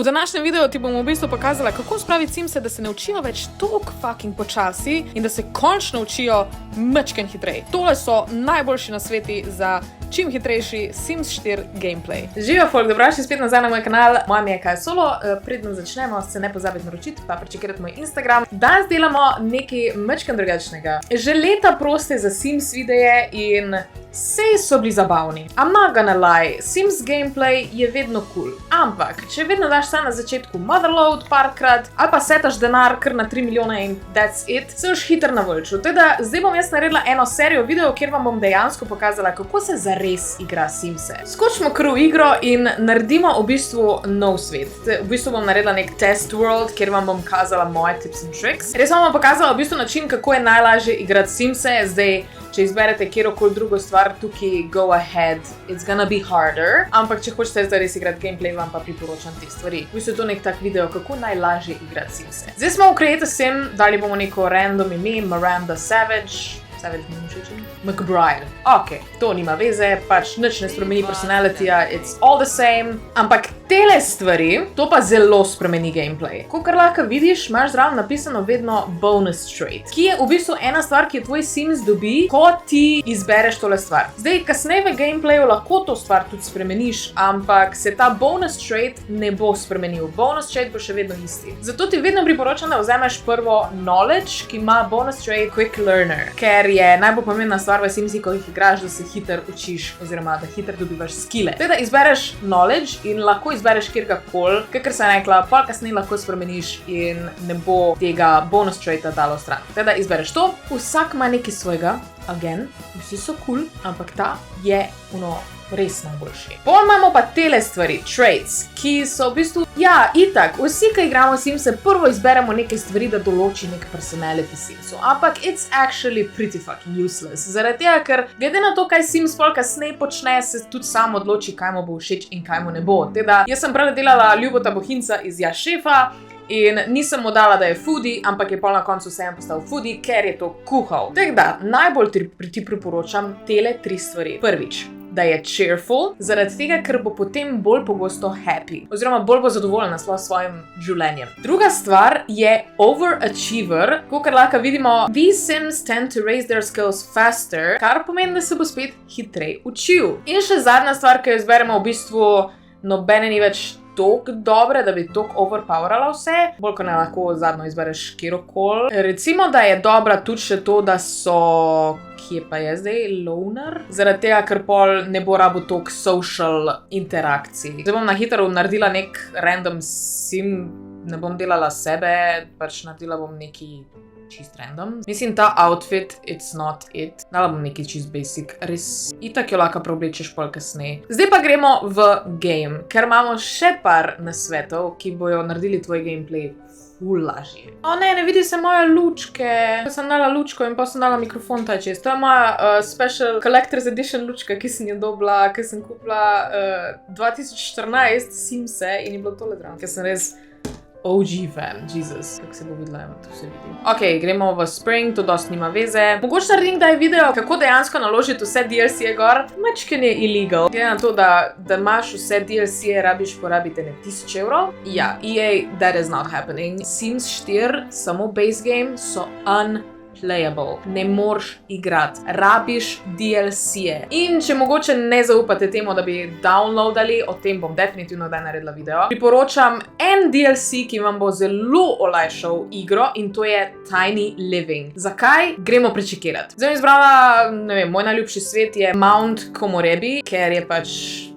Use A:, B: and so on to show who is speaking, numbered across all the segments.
A: V današnjem videu ti bom v bistvu pokazala, kako spraviti Simse, da se ne učijo več toliko fucking počasi in da se končno učijo mečken hitrej. Tole so najboljši nasveti za čim hitrejši Sims 4 gameplay. Živijo folk, dobrodošli spet nazaj na moj kanal. Moje ime je Kaja Solo. Predno začnemo, se ne pozabite naročiti, pa prečekirati moj Instagram. Danes delamo nekaj mečken drugačnega. Že leta proste za Sims videe in sej so bili zabavni. I'm not gonna lie, Sims gameplay je vedno cool. Ampak, če vedno daš sam na začetku motherload parkrat, ali pa setaš denar kar na 3 milijone in that's it, se boš hiter navolčil. Teda, zdaj bom jaz naredila eno serijo videov, kjer vam bom dejansko pokazala, kako se zares igra Simse. Skočimo kar v igro in naredimo v bistvu nov svet. V bistvu bom naredila nek test world, kjer vam bom kazala moje tips and tricks. Res vam bom pokazala v bistvu način, kako je najlažje igrati Simse. Zdaj, če izberete kjerokoli drugo stvar, tukaj go ahead, it's gonna be harder. Ampak, če hočete zdaj res igrati gameplay, vam pa priporočam te stvari. V bistvu je to nek tak video, kako najlažje igrati Simse. Zdaj smo v Create a Sim, dali bomo neko random ime, Miranda Savage. Savage mi všečen? McBride. Ok, to nima veze, pač nič ne spremeni personalitija, it's all the same. Ampak tele stvari, to pa zelo spremeni gameplay. Kakor lahko vidiš, imaš zraven napisano vedno bonus trait, ki je v bistvu ena stvar, ki je tvoj Sims dobi, ko ti izbereš tole stvar. Zdaj, kasneje v gameplayu lahko to stvar tudi spremeniš, ampak se ta bonus trait ne bo spremenil. Bonus trait bo še vedno isti. Zato ti vedno priporočam, da vzameš prvo knowledge, ki ima bonus trait quick learner, ker je najbolj pomembna stvar v Simsi, ko jih igraš, da se hiter učiš, oziroma da hiter dobivaš skille. Teda izbereš knowledge in lahko izbereš kjerkakoli, kakor sem rekla, pol kasneje lahko spremeniš in ne bo tega bonus traita dalo stran. Teda izbereš to, vsak ima nekaj svojega, again, vsi so cool, ampak ta je res najboljši. Pol imamo pa tele stvari, traits, ki so v bistvu, ja, itak, vsi, ki igramo Simse, prvo izberemo neke stvari, da določi nek personality Simsu, ampak it's actually pretty fucking useless. Zaradi tega, ker glede na to, kaj Sims pol kasneje počne, se tudi sam odloči, kaj mu bo všeč in kaj mu ne bo. Teda, jaz sem prej delala Ljubota Bohinca iz Ja šefa, in nisem mu dala, da je foodie, ampak je pol na koncu vseeno postal foodie, ker je to kuhal. Tako da, najbolj ti priporočam tele 3 stvari. Prvič, da je cheerful, zaradi tega, ker bo potem bolj pogosto happy, oziroma bolj bo zadovoljen s svojim življenjem. Druga stvar je overachiever, kakor lahko vidimo, these Sims tend to raise their skills faster, kar pomeni, da se bo spet hitrej učil. In še zadnja stvar, ki jo izberemo, v bistvu nobene ni več toliko dobre, da bi toliko overpowerala vse, bolj ko ne lahko zadnjo izbereš kjerokoli. Recimo, da je dobra tudi še to, da so, kje pa je zdaj, loner? Zaradi tega, ker pol ne bo rabo toliko social interakcij. Zdaj bom na hitro naredila nek random sim, ne bom delala sebe, pač naredila bom neki čist random. Mislim, ta outfit, it's not it. Dala bom neki čist basic, res itak jo lahko preoblečeš pol kasneje. Zdaj pa gremo v game, ker imamo še par nasvetov, ki bojo naredili tvoj gameplay ful lažje. O ne, ne vidi se moje lučke. Sem dala lučko in pa sem dala mikrofon ta čez. To je moja special collector's edition lučka, ki sem jo dobila, ki sem kupila 2014 Simse in je bilo tole zraven, ker sem res OG fan, Jesus, kako se bo videla, to se vidi. Ok, gremo v Spring, to dost nima veze. Mogoče naredim kdaj video, kako dejansko naložiti vse DLC-je gor. Mačken je illegal. Glede na to, da imaš vse DLC-je, rabiš porabiti ne 1000 evrov. Ja, EA, that is not happening. Sims 4, samo base game, so unplayable. Ne moreš igrati. Rabiš DLC-je. In če mogoče ne zaupate temu, da bi downloadali, o tem bom definitivno kdaj naredila video, priporočam en DLC, ki vam bo zelo olajšal igro in to je Tiny Living. Zakaj? Gremo prečekirati. Zdaj bom izbrala, ne vem, moj najljubši svet je Mount Komorebi, ker je pač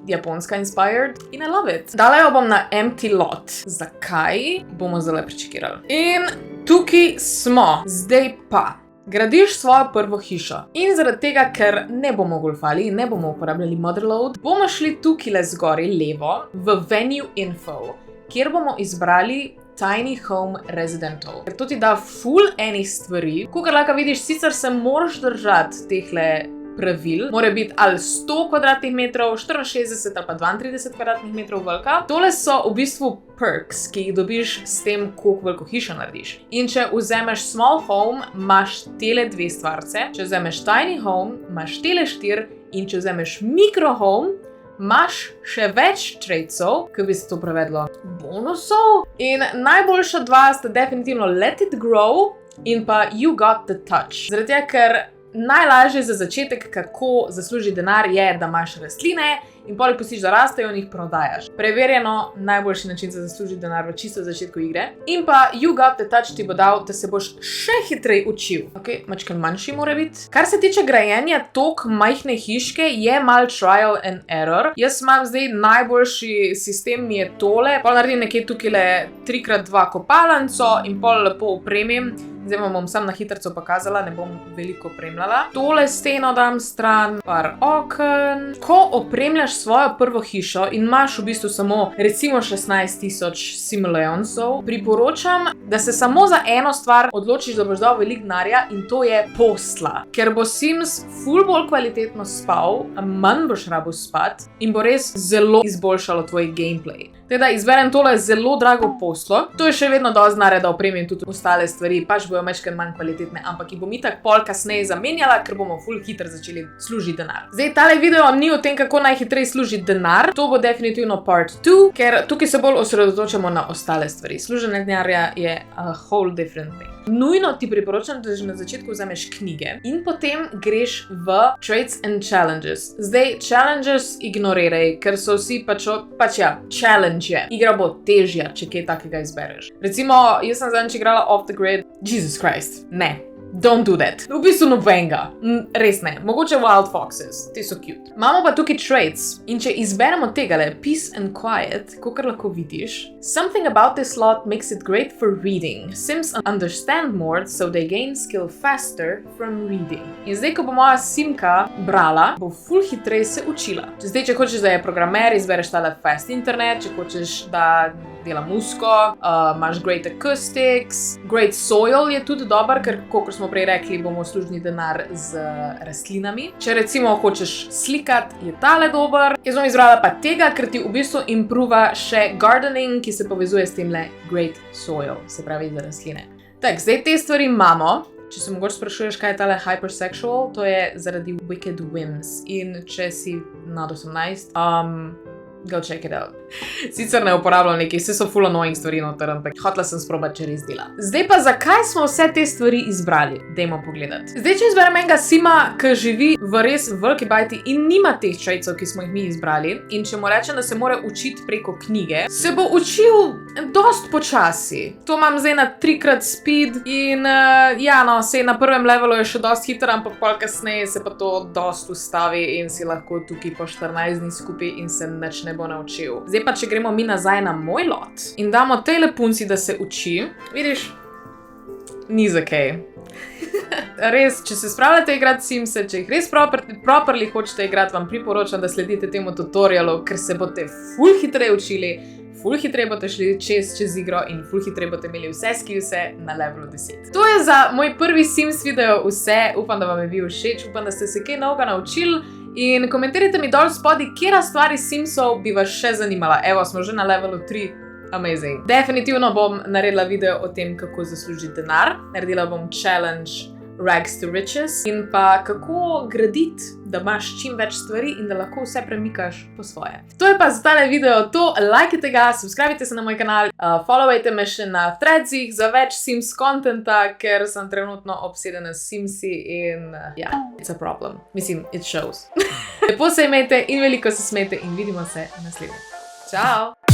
A: japonska inspired in I love it. Dala jo bom na empty lot. Zakaj? Bomo zdaj prečekirali. In tukaj smo. Zdaj pa gradiš svojo prvo hišo. In zaradi tega, ker ne bomo golfali in ne bomo uporabljali motherload, bomo šli tukaj zgori levo v venue info, kjer bomo izbrali Tiny Home Residential. Ker to ti da full enih stvari. Kakor lahko vidiš, sicer se moraš držati tehle pravil, mora biti ali 100 kvadratnih metrov, 64 ali pa 32 kvadratnih metrov velika. Tole so v bistvu perks, ki jih dobiš s tem, koliko veliko hišo narediš. In če vzameš small home, imaš tele 2 stvarce, če vzameš tiny home, imaš tele 4 in če vzameš micro home, imaš še več traitsov, ki bi se to prevedlo bonusov. In najboljša dva sta definitivno Let It Grow in pa You Got The Touch. Zaradi tega, ker najlažje za začetek, kako zaslužiti denar, je, da imaš rastline in poleg pustiš, da rastejo in jih prodajaš. Preverjeno, najboljši način za zaslužiti denar v čisto začetku igre. In pa You Got The Touch ti bo dal, da se boš še hitreje učil. Ok, mačken manjši mora biti. Kar se tiče grajenja tok majhne hiške, je mal trial and error. Jaz imam zdaj najboljši sistem mi je tole. Pol naredim nekje tukajle 3x2 kopalnico in pol lepo opremim. Zdaj vam bom sam na hitrco pokazala, ne bom veliko opremljala. Tole steno dam stran, par oken. Ko opremljaš svojo prvo hišo in imaš v bistvu samo recimo 16,000 simoleonsov, priporočam, da se samo za eno stvar odločiš, da boš dal veliko denarja in to je posla. Ker bo Sims ful bolj kvalitetno spal, manj boš rabil spat in bo res zelo izboljšalo tvoj gameplay. Teda izberem tole zelo drago poslo. To je še vedno dosti denarja, da opremim tudi ostale stvari, pač bojo majčkeno manj kvalitetne, ampak jih bom itak pol kasneje zamenjala, ker bomo ful hitro začeli služiti denar. Zdaj, tale video ni o tem, kako najhitreje služiti denar. To bo definitivno part 2, ker tukaj se bolj osredotočamo na ostale stvari. Služenje denarja je a whole different thing. Nujno ti priporočam, da že na začetku vzameš knjige in potem greš v Traits and Challenges. Zdaj, challenges ignoriraj, ker so vsi challenge je. Igra bo težja, če kaj takega izbereš. Recimo, jaz sem zadnjič igrala Off the Grid. Jesus Christ, ne. Don't do that. V bistvu nobenega. Res ne. Mogoče Wild Foxes. Ti so cute. Imamo pa tukaj traits. In če izberemo tegale, Peace and Quiet, kakor lahko vidiš, something about this slot makes it great for reading. Sims understand more, so they gain skill faster from reading. In zdaj, ko bo moja Simka brala, bo ful hitreje se učila. Zdaj, če hočeš, da je programer, izbereš tale Fast Internet, če hočeš, da dela musko, imaš Great Acoustics, Great Soil je tudi dober, ker, kot smo prej rekli, bomo služili denar z rastlinami. Če recimo hočeš slikati, je tale dober. Jaz bom izbrala pa tega, ker ti v bistvu improva še gardening, ki se povezuje s temle Great Soil, se pravi za rastline. Tak, zdaj te stvari imamo. Če se mogoče sprašuješ, kaj je tale hypersexual, to je zaradi Wicked Whims. In če si nad 18, go check it out. Sicer ne uporabljam nekaj, vse so full annoying stvari noter, ampak hotela sem sprobati, če res dela. Zdaj pa, zakaj smo vse te stvari izbrali? Dajmo pogledati. Zdaj, če izberem enega Sima, ki živi v res veliki bajti in nima teh traitsov, ki smo jih mi izbrali, in če mu rečem, da se mora učiti preko knjige, se bo učil dost počasi. To imam zdaj na 3x speed in sej na prvem levelu je še dost hiter, ampak pol kasneje se pa to dost ustavi in si lahko tukaj po 14 dni skupaj in se nič ne bo naučil. Zdaj pa, če gremo mi nazaj na moj lot in damo tejle punci, da se uči, vidiš, ni za kaj. Res, če se spravljate igrati Simse, če jih res properly hočete igrati, vam priporočam, da sledite temu tutorialu, ker se boste ful hitreje učili, ful hitreje boste šli čez igro in ful hitreje boste imeli vse skillse na levelu 10. To je za moj prvi Sims video vse, upam, da vam je bil všeč, upam, da ste se kaj novega naučili. In komentirajte mi dol spodaj, katera stvar iz Simsov bi vas še zanimala. Evo, smo že na levelu 3. Amazing. Definitivno bom naredila video o tem, kako zaslužiti denar. Naredila bom challenge Rags to Riches in pa kako graditi, da imaš čim več stvari in da lahko vse premikaš po svoje. To je pa za tale video to. Lajkajte ga, subscribite se na moj kanal, followajte me še na Threadsih za več Sims contenta, ker sem trenutno obsedena s Simsi in it's a problem. Mislim, it shows. Lepo se imejte in veliko se smejte in vidimo se naslednjič. Ciao!